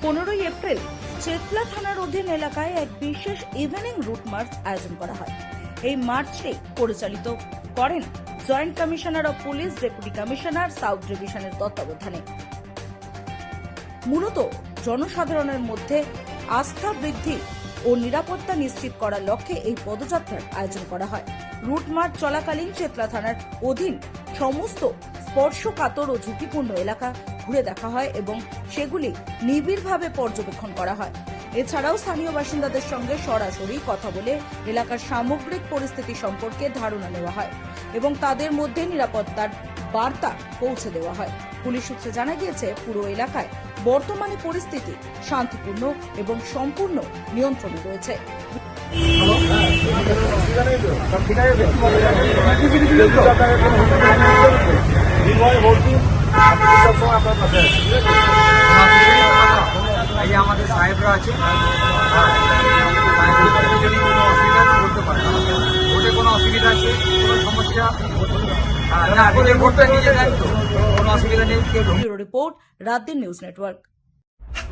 15ই April Chetla থানার অধীন এলাকায় এক বিশেষ ইভিনিং রুট মার্চ আয়োজন করা হয়। এই মার্চটি পরিচালিত করেন joint commissioner of police, deputy commissioner, south ডিভিশনের তত্ত্বাবধানে। মূলত জনসাধারণের মধ্যে আস্থা বৃদ্ধি ও নিরাপত্তা নিশ্চিত করার লক্ষ্যে এই পদযাত্রার আয়োজন করা হয়। রুট মার্চ চলাকালীন চেতলা থানার অধীন সমস্ত স্পর্শকাতর ও ঝুঁকিপূর্ণ এলাকা ঘুরে দেখা হয় এবং সেগুলি নিবিড়ভাবে পর্যবেক্ষণ করা হয়। এছাড়াও স্থানীয় বাসিন্দাদের সঙ্গে সরাসরি কথা বলে এলাকার সামগ্রিক পরিস্থিতি সম্পর্কে ধারণা নেওয়া হয় এবং তাদের মধ্যে নিরাপত্তার বার্তা পৌঁছে দেওয়া হয়। পুলিশ সূত্রে জানা গিয়েছে, পুরো এলাকায় বর্তমানে পরিস্থিতি শান্তিপূর্ণ এবং সম্পূর্ণ নিয়ন্ত্রণে রয়েছে। আমাদের সাহেবরা আছে, বলতে পারে ভোটে কোনো অসুবিধা আছে, কোনো সমস্যা ভোটটা নিজে দেন তো, কোনো অসুবিধা নেই। রিপোর্ট, রাত দিন নিউজ নেটওয়ার্ক।